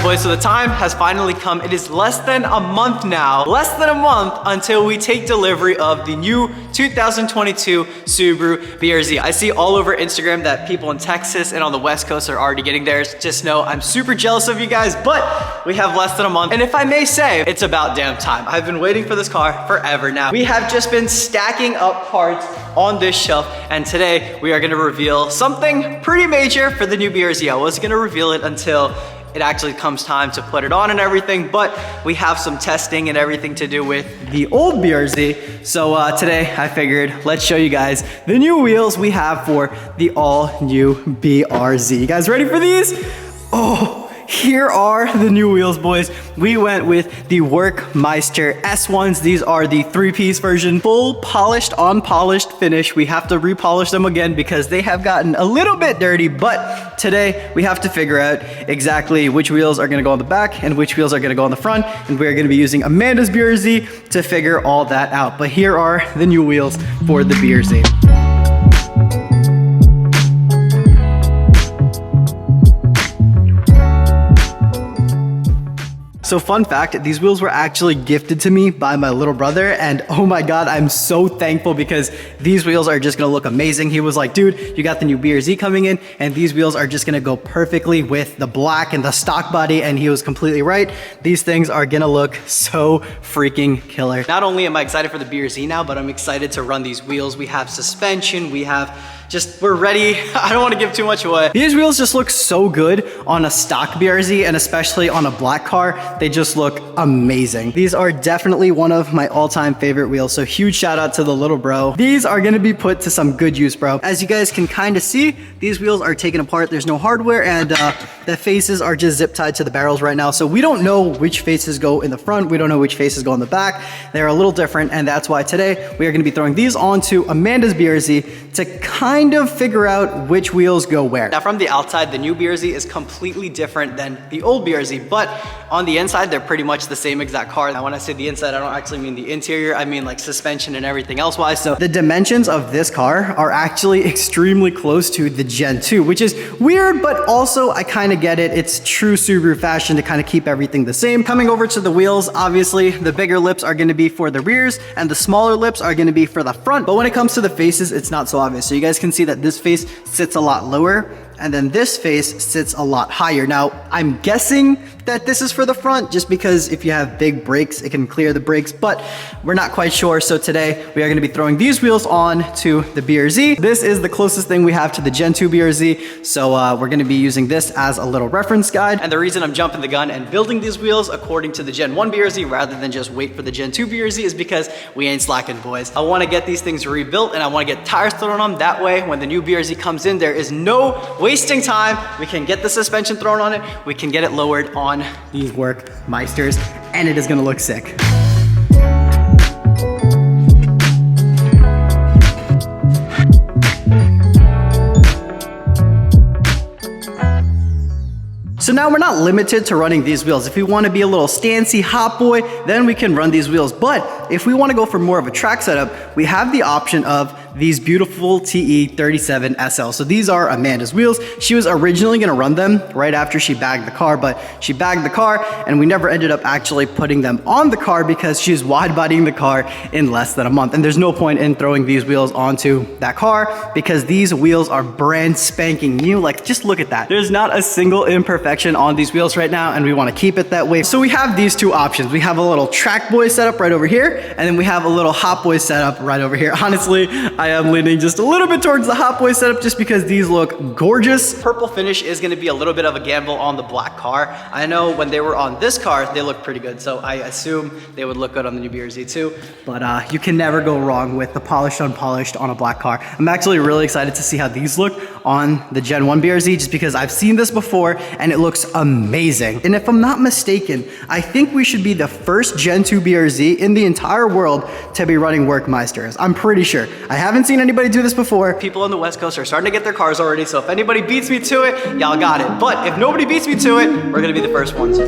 boys, so the time has finally come. It is less than a month now, less than a month until we take delivery of the new 2022 Subaru BRZ. I see all over Instagram that people in Texas and on the West Coast are already getting theirs. Just know I'm super jealous of you guys, but we have less than a month. And if I may say, it's about damn time. I've been waiting for this car forever now. We have just been stacking up parts on this shelf, and today we are gonna reveal something pretty major for the new BRZ. I wasn't gonna reveal it until it actually comes time to put it on and everything, but we have some testing and everything to do with the old BRZ. So today I figured, let's show you guys the new wheels we have for the all new BRZ. You guys ready for these? Oh, here are the new wheels, boys. We went with the Work Meister S1s. These are the 3-piece version, full polished, unpolished finish. We have to repolish them again because they have gotten a little bit dirty, but today we have to figure out exactly which wheels are gonna go on the back and which wheels are gonna go on the front, and we're gonna be using Amanda's BRZ to figure all that out. But here are the new wheels for the BRZ. So fun fact, these wheels were actually gifted to me by my little brother, and oh my God, I'm so thankful because these wheels are just gonna look amazing. He was like, dude, you got the new BRZ coming in, and these wheels are just gonna go perfectly with the black and the stock body, and he was completely right. These things are gonna look so freaking killer. Not only am I excited for the BRZ now, but I'm excited to run these wheels. We have suspension, we're ready. I don't want to give too much away. These wheels just look so good on a stock BRZ, and especially on a black car. They just look amazing. These are definitely one of my all-time favorite wheels, so huge shout out to the little bro. These are gonna be put to some good use, bro. As you guys can kind of see, these wheels are taken apart. There's no hardware, and the faces are just zip tied to the barrels right now. So we don't know which faces go in the front. We don't know which faces go in the back. They're a little different, and that's why today we are gonna be throwing these onto Amanda's BRZ to kind of figure out which wheels go where. Now from the outside, the new BRZ is completely different than the old BRZ, but on the inside, they're pretty much the same exact car. Now when I say the inside, I don't actually mean the interior, I mean like suspension and everything else wise. So the dimensions of this car are actually extremely close to the Gen 2, which is weird, but also I kind of get it. It's true Subaru fashion to kind of keep everything the same. Coming over to the wheels, obviously the bigger lips are gonna be for the rears and the smaller lips are gonna be for the front. But when it comes to the faces, it's not so obvious. So you guys can see that this face sits a lot lower, and then this face sits a lot higher. Now, I'm guessing that this is for the front just because if you have big brakes, it can clear the brakes, but we're not quite sure. So today we are gonna be throwing these wheels on to the BRZ. This is the closest thing we have to the Gen 2 BRZ. So we're gonna be using this as a little reference guide. And the reason I'm jumping the gun and building these wheels according to the Gen 1 BRZ rather than just wait for the Gen 2 BRZ is because we ain't slacking, boys. I wanna get these things rebuilt and I wanna get tires thrown on them. That way, when the new BRZ comes in, there is no wasting time. We can get the suspension thrown on it. We can get it lowered on these Work Meisters, and it is gonna look sick. So now we're not limited to running these wheels. If we want to be a little stancy hot boy, then we can run these wheels. But if we want to go for more of a track setup, we have the option of these beautiful TE37 SL. So these are Amanda's wheels. She was originally gonna run them right after she bagged the car, but she bagged the car and we never ended up actually putting them on the car because she's wide bodying the car in less than a month. And there's no point in throwing these wheels onto that car because these wheels are brand spanking new. Like, just look at that. There's not a single imperfection on these wheels right now, and we wanna keep it that way. So we have these two options. We have a little track boy setup right over here, and then we have a little hot boy setup right over here. Honestly, I am leaning just a little bit towards the hot boy setup just because these look gorgeous. Purple finish is gonna be a little bit of a gamble on the black car. I know when they were on this car, they look pretty good, so I assume they would look good on the new BRZ too, but you can never go wrong with the polished, unpolished on a black car. I'm actually really excited to see how these look on the Gen 1 BRZ just because I've seen this before and it looks amazing. And if I'm not mistaken, I think we should be the first Gen 2 BRZ in the entire world to be running Work Meisters. I'm pretty sure. I haven't seen anybody do this before. People on the West Coast are starting to get their cars already, so if anybody beats me to it, y'all got it. But if nobody beats me to it, we're gonna be the first ones.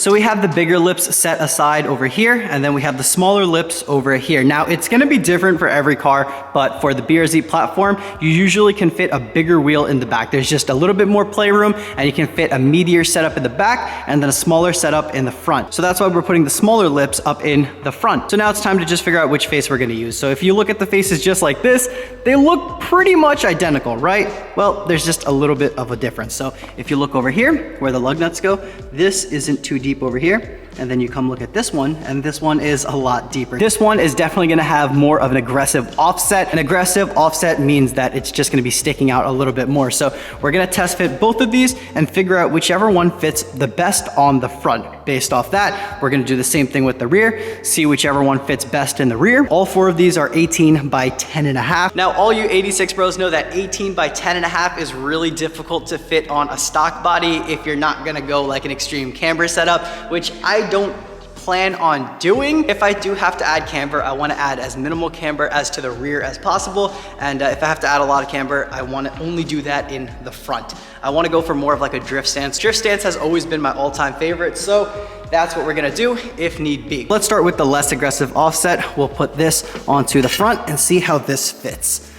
So we have the bigger lips set aside over here, and then we have the smaller lips over here. Now it's gonna be different for every car, but for the BRZ platform, you usually can fit a bigger wheel in the back. There's just a little bit more playroom, and you can fit a meatier setup in the back and then a smaller setup in the front. So that's why we're putting the smaller lips up in the front. So now it's time to just figure out which face we're gonna use. So if you look at the faces just like this, they look pretty much identical, right? Well, there's just a little bit of a difference. So if you look over here where the lug nuts go, this isn't too deep over here. And then you come look at this one, and this one is a lot deeper. This one is definitely gonna have more of an aggressive offset. An aggressive offset means that it's just gonna be sticking out a little bit more. So we're gonna test fit both of these and figure out whichever one fits the best on the front. Based off that, we're gonna do the same thing with the rear, see whichever one fits best in the rear. All four of these are 18 by 10.5. Now, all you 86 bros know that 18 by 10.5 is really difficult to fit on a stock body if you're not gonna go like an extreme camber setup, which I don't plan on doing. If I do have to add camber, I want to add as minimal camber as to the rear as possible. And if I have to add a lot of camber, I want to only do that in the front. I want to go for more of like a drift stance. Drift stance has always been my all-time favorite, so that's what we're gonna do if need be. Let's start with the less aggressive offset. We'll put this onto the front and see how this fits.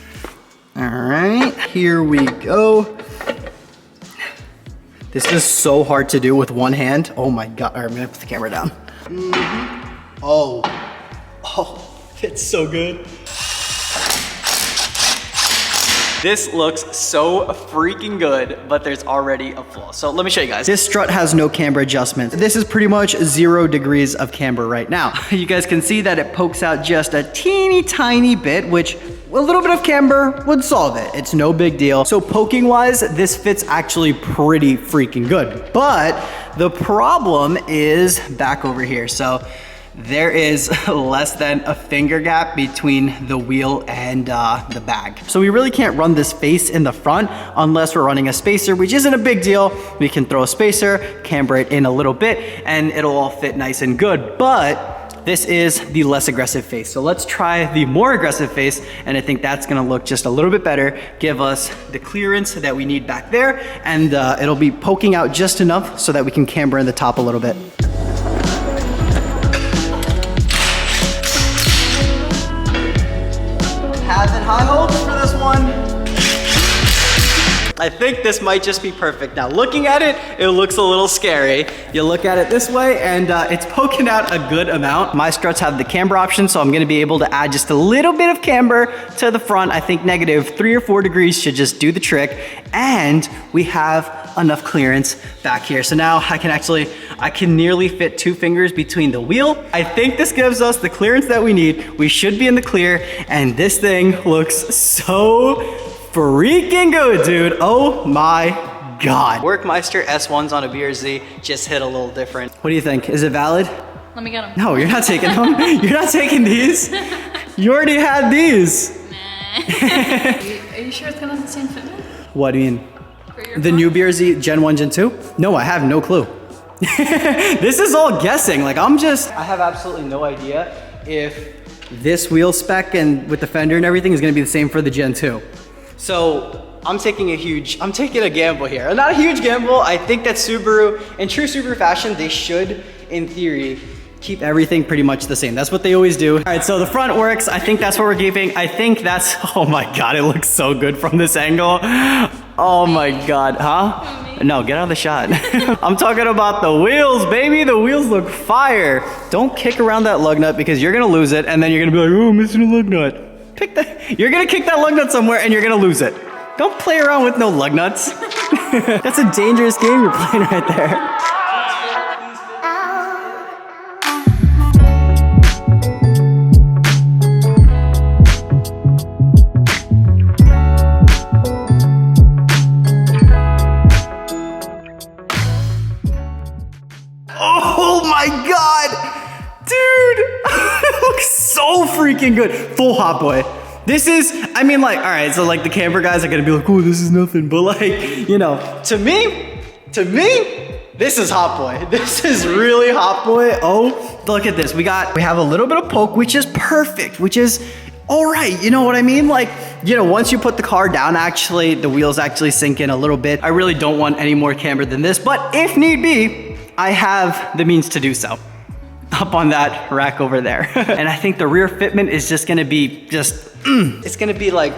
All right, here we go. This is so hard to do with one hand. Oh my God, all right, I'm gonna put the camera down. Oh, it's so good. This looks so freaking good, but there's already a flaw. So let me show you guys. This strut has no camber adjustment. This is pretty much 0 degrees of camber right now. You guys can see that it pokes out just a teeny tiny bit, which a little bit of camber would solve it. It's no big deal. So poking wise, this fits actually pretty freaking good. But the problem is back over here. So there is less than a finger gap between the wheel and the bag. So we really can't run this face in the front unless we're running a spacer, which isn't a big deal. We can throw a spacer, camber it in a little bit, and it'll all fit nice and good. But this is the less aggressive face. So let's try the more aggressive face, and I think that's gonna look just a little bit better, give us the clearance that we need back there, and it'll be poking out just enough so that we can camber in the top a little bit. Having high hopes for this one. I think this might just be perfect. Now looking at it, it looks a little scary. You look at it this way and it's poking out a good amount. My struts have the camber option, so I'm gonna be able to add just a little bit of camber to the front. I think negative 3 or 4 degrees should just do the trick. And we have enough clearance back here. So now I can nearly fit 2 fingers between the wheel. I think this gives us the clearance that we need. We should be in the clear, and this thing looks so freaking good, dude. Oh my God. Work Meister S1s on a BRZ just hit a little different. What do you think? Is it valid? Let me get them. No, you're not taking them. You're not taking these. You already had these. Nah. Are you sure it's gonna have the same fitment? What do you mean? The new BRZ Gen 1, Gen 2? No, I have no clue. This is all guessing. Like I have absolutely no idea if this wheel spec and with the fender and everything is gonna be the same for the Gen 2. So I'm taking a gamble here. Not a huge gamble. I think that Subaru, in true Subaru fashion, they should, in theory, keep everything pretty much the same. That's what they always do. All right, so the front works. I think that's what we're keeping. I think that's, oh my God, it looks so good from this angle. Oh my God, huh? No, get out of the shot. I'm talking about the wheels, baby. The wheels look fire. Don't kick around that lug nut because you're gonna lose it and then you're gonna be like, oh, I'm missing a lug nut. You're gonna kick that lug nut somewhere and you're gonna lose it. Don't play around with no lug nuts. That's a dangerous game you're playing right there. Oh my God! Dude, it looks so freaking good. Full hot boy. This is, I mean, like, all right, so like the camper guys are gonna be like, oh, this is nothing. But like, you know, to me, this is hot boy. This is really hot boy. Oh, look at this. We have a little bit of poke, which is perfect, which is all right. You know what I mean? Like, you know, once you put the car down, actually, the wheels actually sink in a little bit. I really don't want any more camber than this, but if need be, I have the means to do so. Up on that rack over there. And I think the rear fitment is just gonna be it's gonna be like,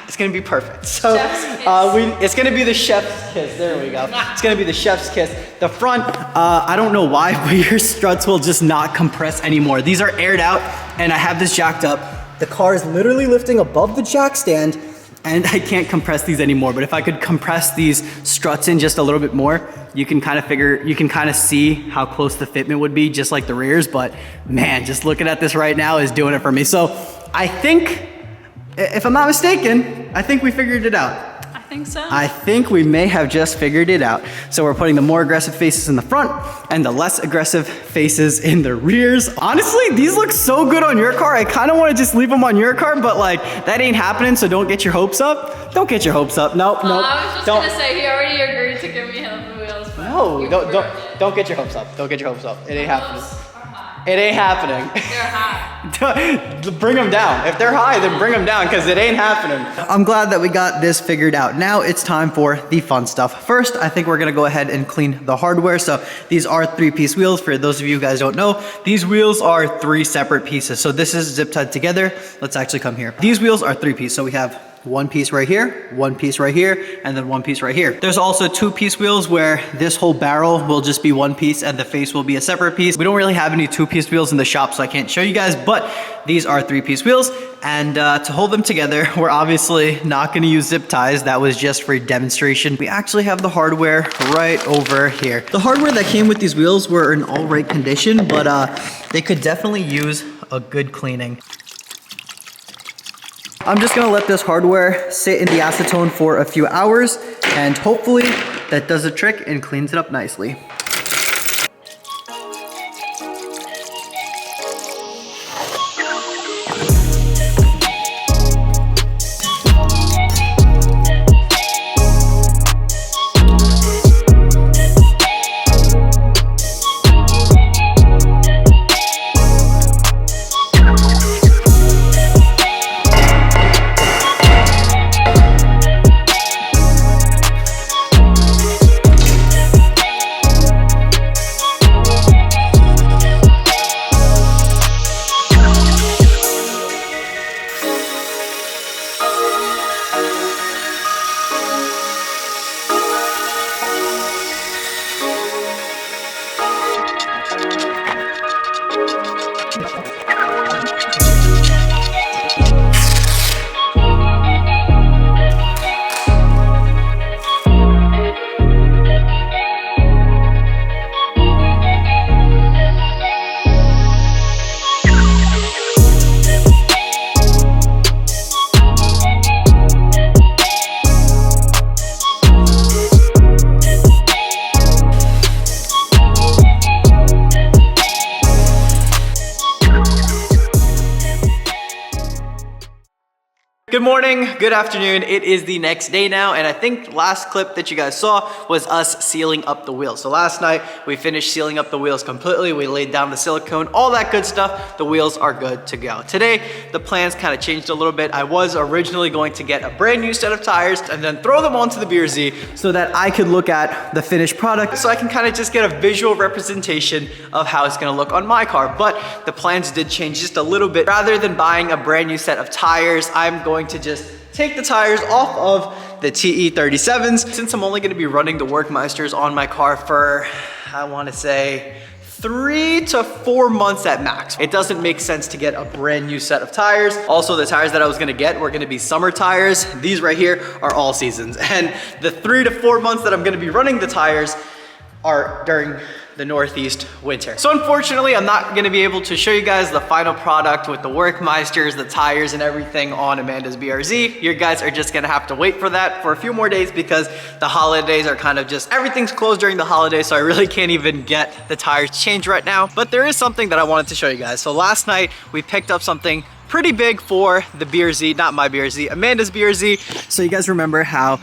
it's gonna be perfect. So it's gonna be the chef's kiss. There we go. It's gonna be the chef's kiss. The front, I don't know why, but your struts will just not compress anymore. These are aired out and I have this jacked up. The car is literally lifting above the jack stand and I can't compress these anymore. But if I could compress these struts in just a little bit more, you can kind of see how close the fitment would be, just like the rears. But man, just looking at this right now is doing it for me. So I think, if I'm not mistaken, I think we figured it out. I think so. I think we may have just figured it out. So we're putting the more aggressive faces in the front and the less aggressive faces in the rears. Honestly, these look so good on your car. I kind of want to just leave them on your car, but like that ain't happening. So don't get your hopes up. Don't get your hopes up. Nope, nope. I was just gonna say he already agreed to give me the wheels. But no, don't get your hopes up. Don't get your hopes up. It ain't happening. It ain't happening. They're high. Bring them down. If they're high, then bring them down because it ain't happening. I'm glad that we got this figured out. Now it's time for the fun stuff. First, I think we're gonna go ahead and clean the hardware. So these are 3-piece wheels. For those of you guys who don't know, these wheels are 3 separate pieces. So this is zip tied together. Let's actually come here. These wheels are 3-piece. So we have 1 piece right here, 1 piece right here, and then 1 piece right here. There's also 2-piece wheels where this whole barrel will just be 1 piece and the face will be a separate piece. We don't really have any 2-piece wheels in the shop, so I can't show you guys, but these are 3-piece wheels. And to hold them together, we're obviously not gonna use zip ties. That was just for demonstration. We actually have the hardware right over here. The hardware that came with these wheels were in all right condition, but they could definitely use a good cleaning. I'm just gonna let this hardware sit in the acetone for a few hours and hopefully that does the trick and cleans it up nicely. Good morning, good afternoon. It is the next day now, and I think last clip that you guys saw was us sealing up the wheels. So last night we finished sealing up the wheels completely. We laid down the silicone, all that good stuff. The wheels are good to go. Today, the plans kind of changed a little bit. I was originally going to get a brand new set of tires and then throw them onto the BRZ so that I could look at the finished product, so I can kind of just get a visual representation of how it's gonna look on my car. But the plans did change just a little bit. Rather than buying a brand new set of tires, I'm going to just take the tires off of the TE37s. Since I'm only gonna be running the Work Meisters on my car for, I wanna say, 3 to 4 months at max. It doesn't make sense to get a brand new set of tires. Also, the tires that I was gonna get were gonna be summer tires. These right here are all seasons. And the 3 to 4 months that I'm gonna be running the tires are during the Northeast winter. So unfortunately, I'm not gonna be able to show you guys the final product with the Work Meisters, the tires and everything on Amanda's BRZ. You guys are just gonna have to wait for that for a few more days because the holidays are kind of just, everything's closed during the holidays, so I really can't even get the tires changed right now. But there is something that I wanted to show you guys. So last night, we picked up something pretty big for the BRZ, not my BRZ, Amanda's BRZ. So you guys remember how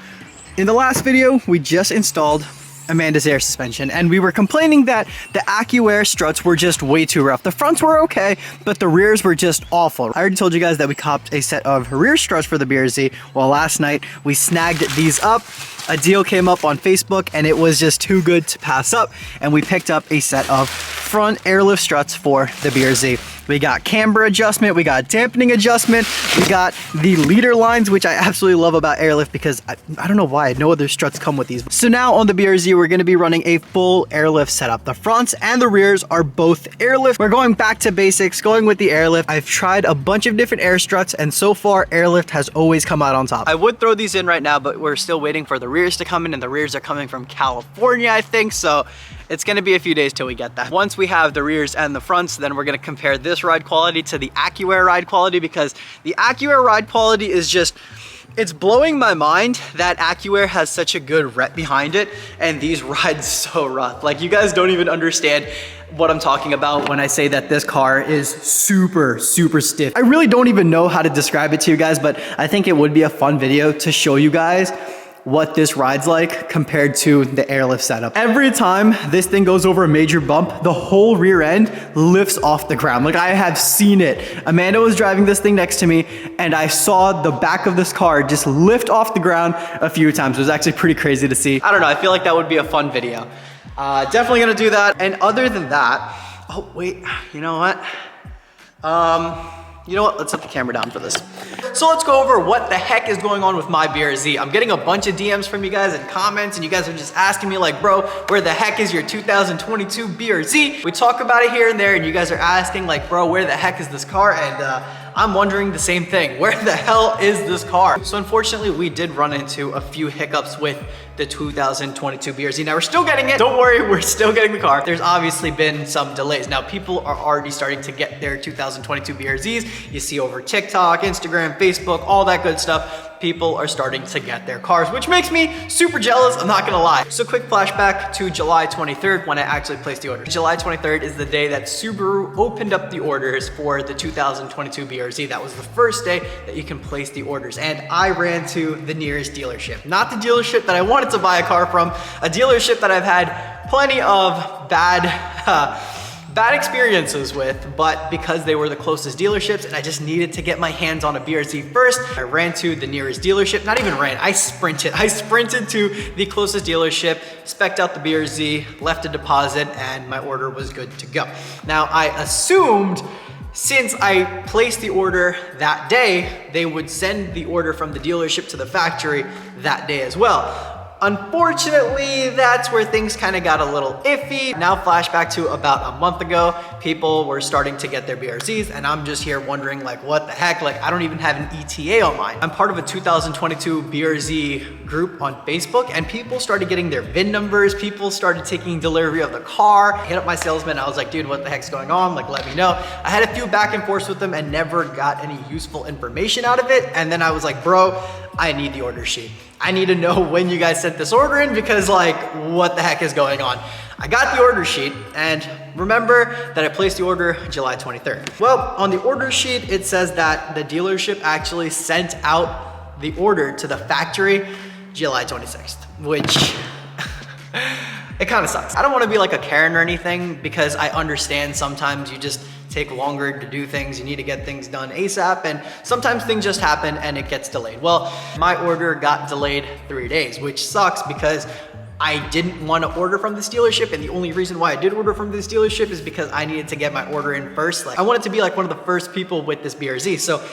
in the last video, we just installed Amanda's air suspension, and we were complaining that the AccuAir struts were just way too rough. The fronts were okay, but the rears were just awful. I already told you guys that we copped a set of rear struts for the BRZ. Well, last night we snagged these up. A deal came up on Facebook and it was just too good to pass up, and we picked up a set of front airlift struts for the BRZ. We got camber adjustment, we got dampening adjustment, we got the leader lines, which I absolutely love about airlift because I don't know why, no other struts come with these. So now on the BRZ, we're gonna be running a full airlift setup. The fronts and the rears are both airlift. We're going back to basics, going with the airlift. I've tried a bunch of different air struts, and so far airlift has always come out on top. I would throw these in right now, but we're still waiting for the rears to come in, and the rears are coming from California, I think, so it's gonna be a few days till we get that. Once we have the rears and the fronts, then we're gonna compare this ride quality to the AccuAir ride quality, because the AccuAir ride quality is just, it's blowing my mind that AccuAir has such a good rep behind it, and these rides so rough. Like, you guys don't even understand what I'm talking about when I say that this car is super, super stiff. I really don't even know how to describe it to you guys, but I think it would be a fun video to show you guys what this ride's like compared to the airlift setup. Every time this thing goes over a major bump, the whole rear end lifts off the ground. Like, I have seen it. Amanda was driving this thing next to me, and I saw the back of this car just lift off the ground a few times. It was actually pretty crazy to see. I don't know, I feel like that would be a fun video. Definitely gonna do that. And other than that, oh wait, you know what? Let's set the camera down for this. So let's go over what the heck is going on with my BRZ. I'm getting a bunch of DMs from you guys and comments, and you guys are just asking me like, bro, where the heck is your 2022 BRZ? We talk about it here and there, and you guys are asking like, bro, where the heck is this car? And I'm wondering the same thing. Where the hell is this car? So unfortunately, we did run into a few hiccups with the 2022 BRZ. Now, we're still getting it. Don't worry, we're still getting the car. There's obviously been some delays. Now, people are already starting to get their 2022 BRZs. You see over TikTok, Instagram, Facebook, all that good stuff. People are starting to get their cars, which makes me super jealous, I'm not gonna lie. So quick flashback to July 23rd when I actually placed the order. July 23rd is the day that Subaru opened up the orders for the 2022 BRZ. That was the first day that you can place the orders. And I ran to the nearest dealership. Not the dealership that I wanted to buy a car from, a dealership that I've had plenty of bad experiences with, but because they were the closest dealerships and I just needed to get my hands on a BRZ first, I ran to the nearest dealership. Not even ran, I sprinted to the closest dealership, spec'd out the BRZ, left a deposit, and my order was good to go. Now, I assumed since I placed the order that day, they would send the order from the dealership to the factory that day as well. Unfortunately, that's where things kind of got a little iffy. Now flashback to about a month ago, people were starting to get their BRZs, and I'm just here wondering like, what the heck? Like, I don't even have an ETA on mine. I'm part of a 2022 BRZ group on Facebook, and people started getting their VIN numbers. People started taking delivery of the car. I hit up my salesman. I was like, dude, what the heck's going on? Like, let me know. I had a few back and forths with them and never got any useful information out of it. And then I was like, bro, I need the order sheet. I need to know when you guys sent this order in, because like, what the heck is going on? I got the order sheet, and remember that I placed the order July 23rd. Well, on the order sheet, it says that the dealership actually sent out the order to the factory July 26th, which it kind of sucks. I don't want to be like a Karen or anything, because I understand sometimes you just take longer to do things, you need to get things done ASAP, and sometimes things just happen and it gets delayed. Well, my order got delayed 3 days, which sucks because I didn't want to order from this dealership, and the only reason why I did order from this dealership is because I needed to get my order in first. Like, I wanted to be like one of the first people with this BRZ, so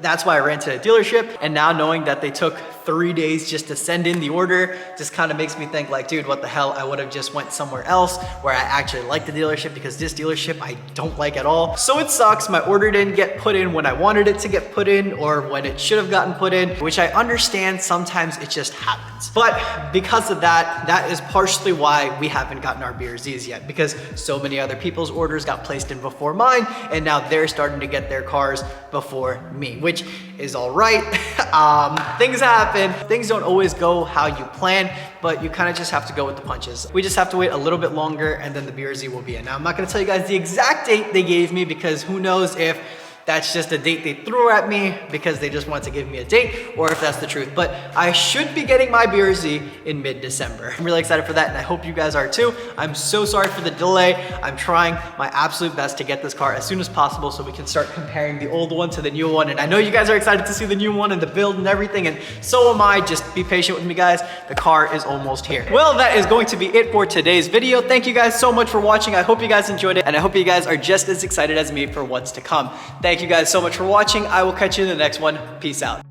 that's why I ran to the dealership. And now knowing that they took 3 days just to send in the order just kind of makes me think like, dude, what the hell? I would have just went somewhere else where I actually like the dealership, because this dealership I don't like at all. So it sucks. My order didn't get put in when I wanted it to get put in, or when it should have gotten put in, which I understand sometimes it just happens. But because of that, that is partially why we haven't gotten our BRZs yet, because so many other people's orders got placed in before mine, and now they're starting to get their cars before me, which is all right. Things happen. Things don't always go how you plan, but you kind of just have to go with the punches. We just have to wait a little bit longer, and then the BRZ will be in. Now, I'm not going to tell you guys the exact date they gave me, because who knows if that's just a date they threw at me because they just want to give me a date, or if that's the truth. But I should be getting my BRZ in mid-December. I'm really excited for that, and I hope you guys are too. I'm so sorry for the delay. I'm trying my absolute best to get this car as soon as possible so we can start comparing the old one to the new one. And I know you guys are excited to see the new one and the build and everything, and so am I. Just be patient with me, guys. The car is almost here. Well, that is going to be it for today's video. Thank you guys so much for watching. I hope you guys enjoyed it, and I hope you guys are just as excited as me for what's to come. Thank you guys so much for watching. I will catch you in the next one. Peace out.